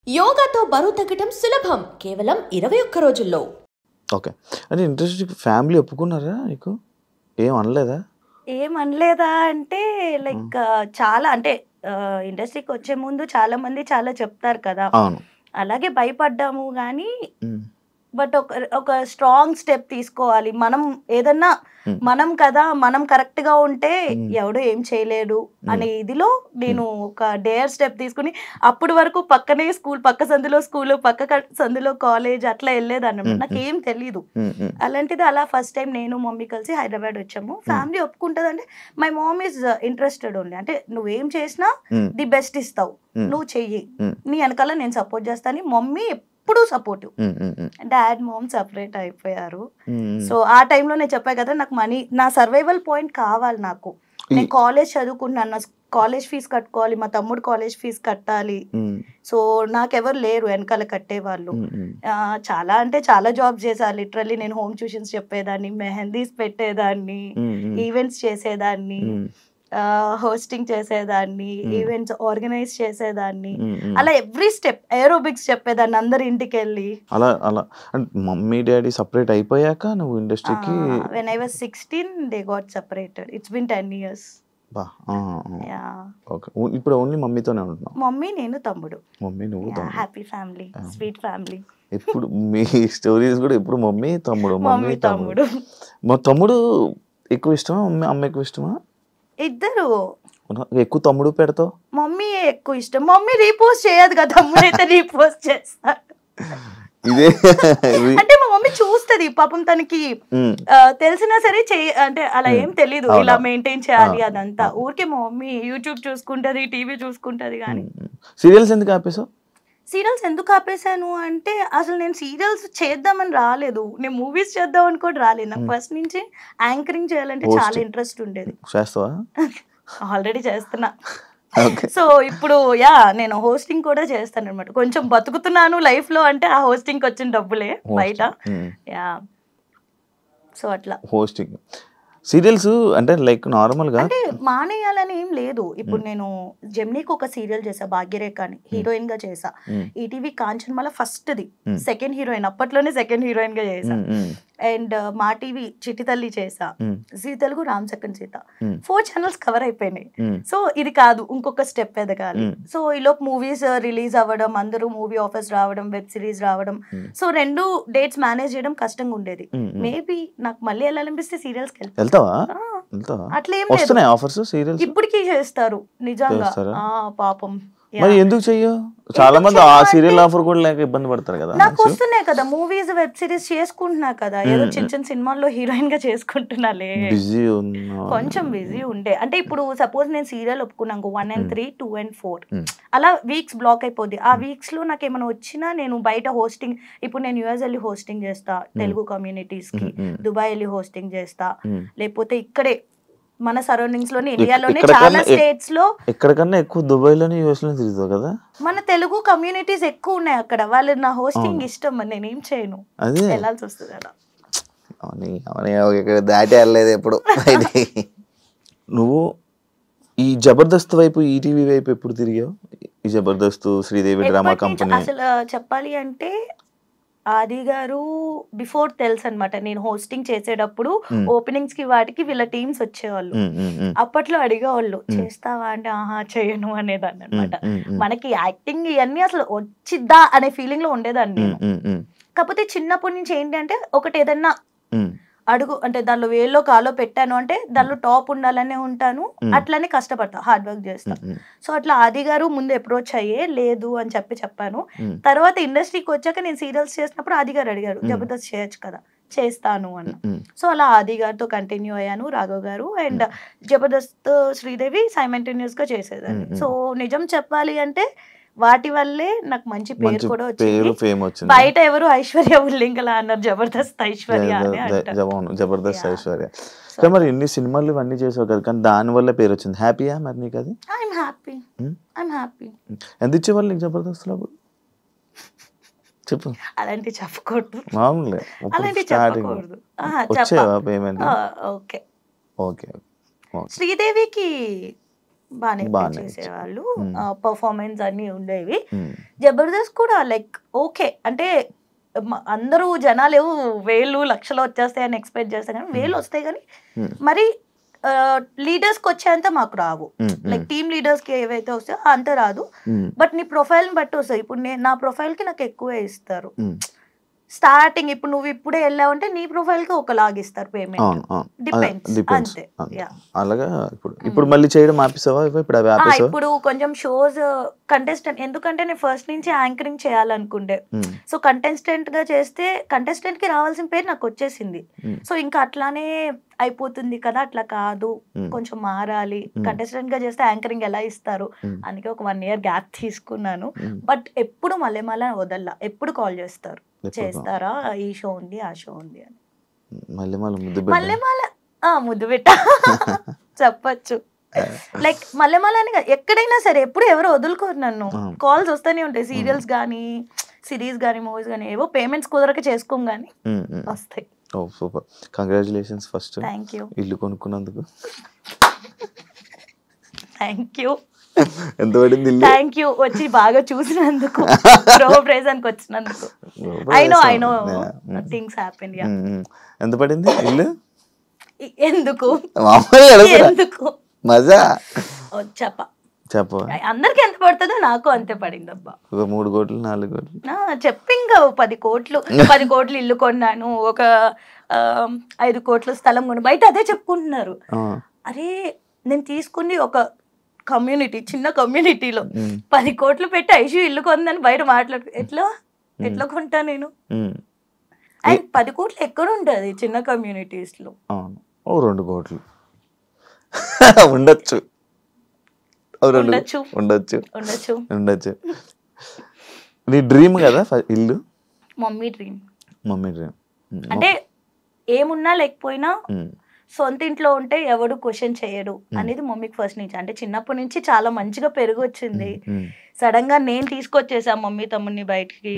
యోగాతో బరువు తగ్గడం సులభం కేవలం 21 రోజుల్లో. ఓకే. అంటే ఇంట్రెస్ట్ ఫ్యామిలీ ఒప్పుకున్నారా నీకు? ఏం అనలేదా? ఏమనలేదా అంటే లైక్ చాలా అంటే ఇండస్ట్రీకి వచ్చే ముందు చాలా మంది చాలా చెప్తారు కదా, అవును. అలాగే భయపడ్డాము కానీ హ్మ్. బట్ ఒక స్ట్రాంగ్ స్టెప్ తీసుకోవాలి. మనం ఏదన్నా మనం కదా, మనం కరెక్ట్ గా ఉంటే ఎవడు ఏం చేయలేడు అనే ఇదిలో నేను ఒక డేర్ స్టెప్ తీసుకుని అప్పటి వరకు పక్కనే స్కూల్, పక్క సందులో స్కూల్, పక్క సందులో కాలేజ్ అట్లా వెళ్ళేదాన్ని. నాకు ఏం తెలీదు. అలాంటిది అలా ఫస్ట్ టైం నేను మమ్మీ కలిసి హైదరాబాద్ వచ్చాము. ఫ్యామిలీ ఒప్పుకుంటుంది అంటే my mom is interested only. అంటే నువ్వేం చేసినా ది బెస్ట్ ఇస్తావు, నువ్వు చెయ్యి, నీ వెనకాల నేను సపోర్ట్ చేస్తాను. మమ్మీ ఎప్పుడు సపోర్టివ్. డాడ్ మామ్ సపరేట్ అయిపోయారు. సో ఆ టైంలో నేను చెప్పా కదా, నాకు మనీ, నా సర్వైవల్ పాయింట్ కావాలి. నాకు నేను కాలేజ్ చదువుకుంటున్నాను, నా కాలేజ్ ఫీజు కట్టుకోవాలి, మా తమ్ముడు కాలేజ్ ఫీజు కట్టాలి. సో నాకెవరు లేరు వెనకాల కట్టేవాళ్ళు. చాలా అంటే చాలా జాబ్ చేశాను. లిటరల్లీ నేను హోమ్ ట్యూషన్స్ చెప్పేదాన్ని, మెహందీస్ పెట్టేదాన్ని, ఈవెంట్స్ చేసేదాన్ని, హోస్టింగ్ చేసేదాన్ని, ఈవెంట్స్ ఆర్గనైజ్ చేసేదాన్ని, అలా ఎవ్రీ స్టెప్, ఏరోబిక్స్ చెప్పేదాన్ని అందరి ఇంటికి వెళ్ళి. అలా అలా అంటే మమ్మీ డాడీ సపరేట్ అయిపోయాక నువ్వు ఇండస్ట్రీకి? when I was 16 they got separated. It's been 10 years. Okay. ఇప్పుడు ఓన్లీ మమ్మీతోనే ఉంటున్నావు? మమ్మీ, నేను, తమ్ముడు. మమ్మీ, నువ్వు, తమ్ముడు. Happy family, sweet family. ఎప్పుడు మీ స్టోరీస్ కూడా ఎప్పుడు మమ్మీ తమ్ముడు, మమ్మీ తమ్ముడు. మా తమ్ముడు ఎక్కువ ఇష్టమా, అమ్మ ఎక్కువ ఇష్టమా? ఇద్దరు. ఎక్కువ తమ్ముడు పెడతావు? మమ్మీ ఎక్కువ ఇష్టం. మమ్మీ రీపోస్ట్ చేయదు కదా, తమ్ముడు అయితే రీపోస్ట్ చేస్తాడు. ఇదే అంటే మా మమ్మీ చూస్తుంది పాపం, తనకి తెలిసినా సరే అంటే అలా ఏం తెలీదు ఇలా మెయింటైన్ చేయాలి అదంతా. ఊరికే మా మమ్మీ యూట్యూబ్ చూసుకుంటది, టీవీ చూసుకుంటది. కానీ సీరియల్స్ ఎందుకు ఆపేసావు? సీరియల్స్ ఎందుకు ఆపేసాను అంటే అసలు నేను సీరియల్స్ చేద్దామని రాలేదు, నేను మూవీస్ చేద్దాం అని కూడా రాలేదు. నాకు ఫస్ట్ నుంచి యాంకరింగ్ చేయాలంటే చాలా ఇంట్రెస్ట్ ఉండేది. చేస్తావా? ఆల్రెడీ చేస్తున్నా. సో ఇప్పుడు నేను హోస్టింగ్ కూడా చేస్తాను అనమాట. కొంచెం బతుకుతున్నాను లైఫ్ లో అంటే ఆ హోస్టింగ్ వచ్చిన డబ్బులే బయట. సో అట్లా హోస్టింగ్ సీరియల్స్ అంటే లైక్ నార్మల్ గా అంటే మానేయాలని ఏం లేదు. ఇప్పుడు నేను జెమినీకి ఒక సీరియల్ చేసా, భాగ్యరేఖ అని, హీరోయిన్ గా చేసా. ఈటీవీ కాంచనమాల ఫస్ట్ ది, సెకండ్ హీరోయిన్, అప్పట్లోనే సెకండ్ హీరోయిన్ గా చేసా. అండ్ మా టీవీ చిట్టి తల్లి చేసా, జీ తెలుగు రామ్ చక్కన్ సీత, 4 ఛానల్స్ కవర్ అయిపోయినాయి. సో ఇది కాదు, ఇంకొక స్టెప్ ఎదగాలి. సో ఈలోపు మూవీస్ రిలీజ్ అవ్వడం, అందరూ మూవీ ఆఫర్స్ రావడం, వెబ్ సిరీస్ రావడం. సో 2 డేట్స్ మేనేజ్ చేయడం కష్టంగా ఉండేది. మేబీ నాకు మళ్ళీ వెళ్ళాలనిపిస్తే సీరియల్స్కి వెళ్తావా? అట్లేం లేదు, ఇప్పటికీ చేస్తారు నిజంగా. పాపం మరి ఎందుకు చెయ్యవు? చాలా మంది ఆ సీరియల్ ఆఫర్ కూడా లేక ఇబ్బంది పడతారు కదా. నాకు వస్తున్నాయి కదా మూవీస్, వెబ్ సిరీస్ చేసుకుంటున్నా కదా, ఏదో చిన్న చిన్న సినిమాల్లో హీరోయిన్ గా చేసుకుంటున్నాలే. కొంచెం బిజీ ఉండే. అంటే ఇప్పుడు సపోజ్ నేను సీరియల్ ఒప్పుకున్నాను 1 and 3, 2 and 4 అలా వీక్స్ బ్లాక్ అయిపోద్ది. ఆ వీక్స్ లో నాకు ఏమైనా వచ్చినా నేను బయట హోస్టింగ్, ఇప్పుడు నేను యూఎస్ వెళ్ళి హోస్టింగ్ చేస్తా తెలుగు కమ్యూనిటీస్ కి, దుబాయ్ వెళ్ళి హోస్టింగ్ చేస్తా, లేకపోతే ఇక్కడే మన సరౌండింగ్స్ లోనే, ఇండియాలోనే చాలా స్టేట్స్ లో. ఎక్కడికన్నా ఎక్కువ దుబాయ్ లోనే యూఎస్ లో తిరుగుతావు కదా. మన తెలుగు కమ్యూనిటీస్ ఎక్కువ ఉన్నాయి అక్కడ, వాళ్ళు నా హోస్టింగ్ ఇష్టం అని నేను ఏం చేయను, వెళ్ళాల్సి వస్తుంది అలా. దాటి వెళ్ళలేదు ఎప్పుడు. నువ్వు ఈ జబర్దస్త్ వైపు, ఈటీవీ వైపు ఎప్పుడు తిరిగావు? ఈ జబర్దస్త్, శ్రీదేవి డ్రామా కంపెనీ. అసలు చెప్పాలి అంటే ఆది గారు బిఫోర్ తెలుసు అనమాట. నేను హోస్టింగ్ చేసేటప్పుడు ఓపెనింగ్స్ కి వాటికి వీళ్ళ టీమ్స్ వచ్చేవాళ్ళు. అప్పట్లో అడిగేవాళ్ళు చేస్తావా అంటే ఆహా చేయను అనేదాన్ని అనమాట. మనకి యాక్టింగ్ ఇవన్నీ అసలు వచ్చిద్దా అనే ఫీలింగ్ లో ఉండేదాన్ని నేను. కాకపోతే చిన్నప్పటి నుంచి ఏంటి అంటే ఒకటి ఏదన్నా అడుగు అంటే దానిలో వేల్లో కాలో పెట్టాను అంటే దానిలో టాప్ ఉండాలనే ఉంటాను, అట్లనే కష్టపడతా, హార్డ్ వర్క్ చేస్తా. సో అట్లా ఆది గారు ముందు అప్రోచ్ అయ్యే లేదు అని చెప్పాను. తర్వాత ఇండస్ట్రీకి వచ్చాక నేను సీరియల్స్ చేసినప్పుడు ఆది గారు అడిగారు జబర్దస్త్ చేయొచ్చు కదా, చేస్తాను అన్న. సో అలా ఆది గారితో కంటిన్యూ అయ్యాను, రాఘవ్ గారు అండ్ జబర్దస్త్, శ్రీదేవి సైమల్టేనియస్ గా చేసేదాన్ని. సో నిజం చెప్పాలి అంటే వాటి వల్లే నాకు మంచి పేరు కూడా వచ్చింది. బయట ఎవరు ఐశ్వర్య ఉల్లింగలా అన్నారు, జబర్దస్త్ ఐశ్వర్య అని అంటారు. జబర్దస్త్ ఐశ్వర్య. మరి ఎన్ని సినిమాలు ఇవన్నీ చేసావు కదా, కానీ దాని వల్ల పేరు వచ్చింది. హ్యాపీయా మరి నీకు? అది ఐఎమ్ హ్యాపీ. ఎంత ఇచ్చేవాళ్ళు నీకు జబర్దస్త్ లో? చెప్పు. అలాంటి చెప్పకూడదు, మామూలే. అలాంటి చెప్పకూడదు. వచ్చేవా పేమెంట్? ఓకే. ఓకే. శ్రీదేవికి బాగానే చేసేవాళ్ళు, పర్ఫార్మెన్స్ అన్ని ఉండేవి. జబర్దస్త్ కూడా లైక్ ఓకే అంటే అందరూ జనాలు వేలు లక్షలు వచ్చేస్తాయని ఎక్స్పెక్ట్ చేస్తాం కానీ వేలు వస్తాయి కానీ మరి లీడర్స్ కి వచ్చేంత మాకు రావు. లైక్ టీమ్ లీడర్స్ కి ఏవైతే వస్తాయో అంత రాదు. బట్ నీ ప్రొఫైల్ ని బట్టి వస్తాయి. ఇప్పుడు నా ప్రొఫైల్ కి నాకు ఎక్కువే ఇస్తారు స్టార్టింగ్. ఇప్పుడు నువ్వు ఇప్పుడే వెళ్ళావంటే నీ ప్రొఫైల్ కి ఒకలాగా ఇస్తారు పేమెంట్, డిపెండ్స్ అంతే. అలాగా ఇప్పుడు మళ్ళీ చేయడం ఆపేసావా? ఇప్పుడు కొంచెం షోస్ కంటెస్టెంట్, ఎందుకంటే నేను ఫస్ట్ నుంచి యాంకరింగ్ చేయాలనుకుంటే, సో కంటెస్టెంట్ గా చేస్తే కంటెస్టెంట్ కి రావాల్సిన పేరు నాకు వచ్చేసింది. సో ఇంకా అట్లానే అయిపోతుంది కదా, అట్లా కాదు కొంచెం మారాలి. కంటెస్టెంట్ గా చేస్తే యాంకరింగ్ ఎలా ఇస్తారు, అందుకే ఒక 1 year గ్యాప్ తీసుకున్నాను. బట్ ఎప్పుడు మళ్ళీ వదల్లా, ఎప్పుడు కాల్ చేస్తారు, చేస్తారా ఈ షో ఉంది ఆ షో ఉంది అని. మళ్ళీ ముద్దు పెట్ట చెప్పచ్చు. లైక్ మళ్ళీ అని ఎక్కడైనా సరే ఎప్పుడు ఎవరు వదులుకోరు నన్ను. కాల్స్ వస్తూనే ఉంటాయి, సీరియల్స్ కానీ సిరీస్ కానీ మూవీస్ కానీ, ఏవో పేమెంట్స్ కుదరక చేసుకోం కానీ వస్తాయి. Super, congratulations first. Thank you. ఇల్లు కొనుక్కున్నందుకు థ్యాంక్ యూ. ఎంత పడింది? థ్యాంక్ యూ వచ్చి బాగా చూసినందుకు, ప్రైజానికి వచ్చినందుకు. I know things happen. ఎంత పడింది ఇల్లు? ఎందుకు మజా చెప్ప అందరికి ఎంత పడుతుందో నాకు అంతే పడింది అబ్బా. 3 కోట్లు 4 కోట్లు చెప్పి ఇంకా 10 కోట్లు 10 కోట్లు ఇల్లు కొన్నాను, ఒక 5 కోట్ల స్థలం కొను. బయట అదే చెప్పుకుంటున్నారు. అరే నేను తీసుకుని ఒక కమ్యూనిటీ, చిన్న కమ్యూనిటీలో 10 కోట్లు పెట్టి ఐషు ఇల్లు కొందని బయట మాట్లాడు. ఎట్లా కొంటా నేను? అండ్ 10 కోట్లు ఎక్కడ ఉంటుంది చిన్న కమ్యూనిటీస్ లో? 2 కోట్లు ఉండొచ్చు. నీ డ్రీమ్ కదా ఇల్లు? Mummy dream. అంటే ఏమున్నా లేకపోయినా సొంత ఇంట్లో ఉంటే ఎవడు క్వశ్చన్ చేయడు అనేది మమ్మీకి ఫస్ట్ నుంచి. అంటే చిన్నప్పటి నుంచి చాలా మంచిగా పెరుగు వచ్చింది. సడన్ గా నేను తీసుకొచ్చేసా మమ్మీ తమ్ముడిని బయటికి.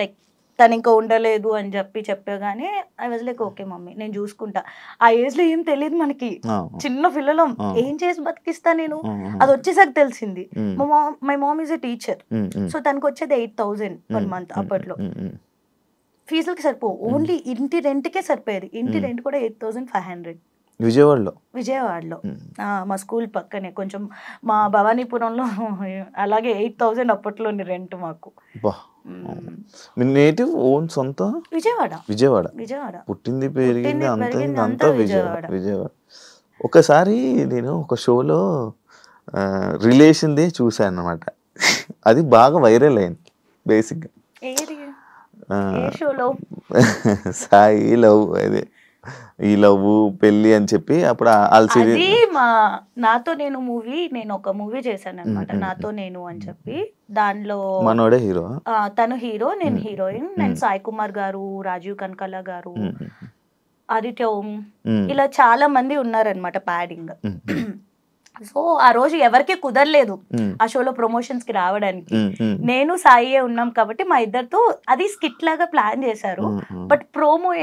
లైక్ తను ఇంకా ఉండలేదు అని చెప్పగానే I was like okay mummy నేను చూసుకుంటా. ఆ ఏజ్ లో ఏం తెలియదు మనకి, చిన్న పిల్లలం, ఏం చేసి బతికిస్తా నేను. అది వచ్చేసరికి తెలిసింది. My mom is a teacher, so తనకు వచ్చేది 8,000 per month. అప్పట్లో ఫీజులకి సరిపోవు, ఓన్లీ ఇంటి రెంట్కే సరిపోయేది. ఇంటి రెంట్ కూడా 8,500 విజయవాడలో. మా స్కూల్ పక్కనే కొంచెం మా భవానీపురంలో అలాగే 8,000 అప్పట్లోని రెంట్ మాకు. నేటివ్ ఓన్ సొంత విజయవాడ పుట్టింది పెరిగింది అంతా విజయవాడ. ఒకసారి నేను ఒక షోలో రిలేషన్దే చూసాను అనమాట. అది బాగా వైరల్ అయింది. బేసిక్గా సాయి లవ్, అదే ఈ లవ్ పెళ్లి అని చెప్పి అప్పుడు నాతో నేను మూవీ, నేను ఒక మూవీ చేశాను అనమాట, నాతో నేను అని చెప్పి. దానిలో మనోడే హీరో, తను హీరో, నేను హీరోయిన్. నేను సాయి కుమార్ గారు, రాజీవ్ కనకాల గారు, ఆదిత్య ఓం, ఇలా చాలా మంది ఉన్నారనమాట ప్యాడింగ్. సో ఆ రోజు ఎవరికి కుదరలేదు ఆ షోలో ప్రమోషన్స్ కి రావడానికి. నేను సాయి ఉన్నాం కాబట్టి మా ఇద్దరితో అది స్కిట్ లాగా ప్లాన్ చేశారు. బట్ ప్రోమోలో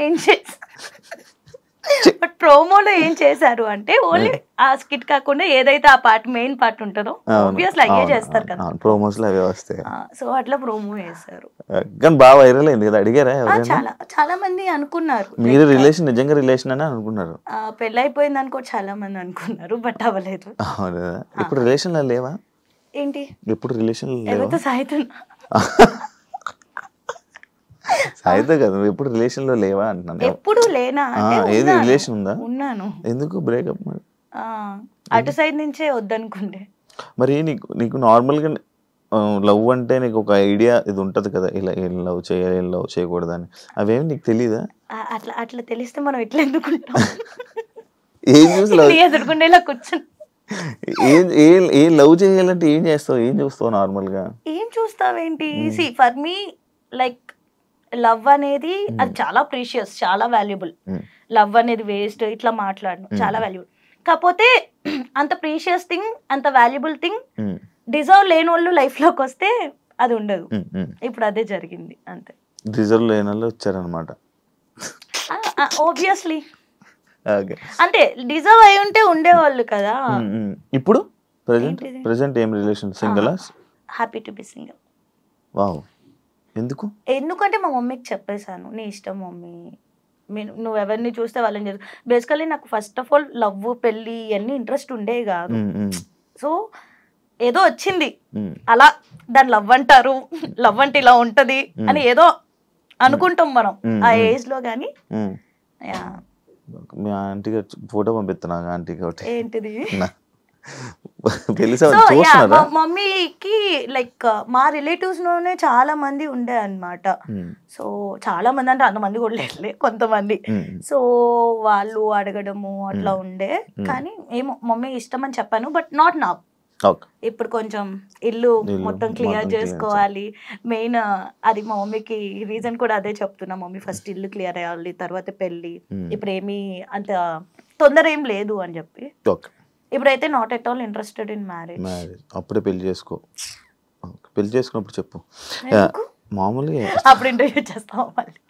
ఏం చేశారు అంటే ఓన్లీ ఆ స్కిట్ కాకుండా ఏదైతే ఆ పార్ట్ మెయిన్ పార్ట్ ఉంటుందో ఆబ్వియస్లీ అయ్యే చేస్తారు కదా, ప్రోమోస్ లో అవే వస్తాయి. సో అట్లా ప్రోమో చేశారు. బాగా వైరల్ అయింది కదా. అడిగారా? చాలా మంది అనుకున్నారు మీరు రిలేషన్ నిజంగా రిలేషన్ అని అనుకున్నారు. పెళ్లి అయిపోయింది అనుకో చాలా మంది అనుకున్నారు, బట్ అవ్వలేదు. ఇప్పుడు రిలేషన్ లో లేవా? ఏంటి ఎప్పుడు రిలేషన్ ఎవరితో? సాయితో కదా, నువ్వు ఎప్పుడు రిలేషన్ లో లేవా అంటున్నాను. ఎప్పుడు లేనా? ఏది రిలేషన్ ఉందా? ఉన్నాను. ఎందుకు బ్రేకప్? మరి అటు సైడ్ నుంచే వద్దనుకుంటే. మరి నీకు నార్మల్ గా లవ్ అంటే నీకు ఒక ఐడియా ఇది ఉంటది కదా, ఇలా ఏం లవ్ చేయాలి ఏం లవ్ చేయకూడదు అని, అవేమి నీకు తెలీదా? అట్లా తెలిస్తే మనం ఎట్లా ఎందుకుంటాం? ఏం చూసి ఎదుర్కొండేలా కూర్చొని ఏం లవ్ చేయాలంటే ఏం చేస్తావు, ఏం చూస్తావు నార్మల్ గా? ఏం చూస్తావేంటి? See for me like love అనేది అది చాలా ప్రీషియస్, చాలా వాల్యుబుల్. లవ్ అనేది వేస్ట్ ఇట్లా మాట్లాడను, చాలా వాల్యుబుల్. కాకపోతే అంత ప్రీషియస్ థింగ్, అంత వాల్యుబుల్ థింగ్ డిజర్వ్ లేని వాళ్ళు లైఫ్ లోకి వస్తే అది ఉండదు. ఇప్పుడు అదే జరిగింది అంతే. డిజర్వ్ లేని వాళ్ళు వచ్చారనమాట. ఆబ్వియస్లీ అంటే డిజర్వ్ అయి ఉంటే ఉండేవాళ్ళు కదా. ఇప్పుడు ప్రెజెంట్ ఏం రిలేషన్? సింగిలా? Happy to be single. Wow, ఎందుకు? ఎందుకంటే మా మమ్మీకి చెప్పేశాను, నీ ఇష్టం మమ్మీ, నువ్వు ఎవరిని చూస్తే వాళ్ళని చేసు. బేసికలీ నాకు ఫస్ట్ ఆఫ్ ఆల్ లవ్, పెళ్ళి ఇవన్నీ ఇంట్రెస్ట్ ఉండే కాదు. సో ఏదో వచ్చింది అలా, దాన్ని లవ్ అంటారు, లవ్ అంటే ఇలా ఉంటది అని ఏదో అనుకుంటాం మనం ఆ ఏజ్ లో. కానీ మీ ఆంటీ గారు ఫోటో పంపిస్తున్నా, ఆంటీకి ఒకటి. ఏంటిది? మమ్మీకి లైక్ మా రిలేటివ్స్ లోనే చాలా మంది ఉండే అన్నమాట. సో చాలా మంది అంటే అంతమంది కూడా లేదులే, కొంతమంది. సో వాళ్ళు అడగడము అట్లా ఉండే. కానీ ఏమో మమ్మీ ఇష్టం అని చెప్పాను, బట్ నాట్ నా. ఇప్పుడు కొంచెం ఇల్లు మొత్తం క్లియర్ చేసుకోవాలి మెయిన్. అది మా మమ్మీకి రీజన్ కూడా అదే చెప్తున్నా, మమ్మీ ఫస్ట్ ఇల్లు క్లియర్ అయ్యాలి, తర్వాత పెళ్ళి. ఇప్పుడు ఏమీ అంత తొందర ఏం లేదు అని చెప్పి. ఇప్పుడైతే not at all interested in marriage. అప్పుడే పెళ్లి చేసుకో. పెళ్లి చేసుకున్నప్పుడు చెప్పు మామూలుగా, అప్పుడు ఇంటర్వ్యూ చేస్తాం మళ్ళీ.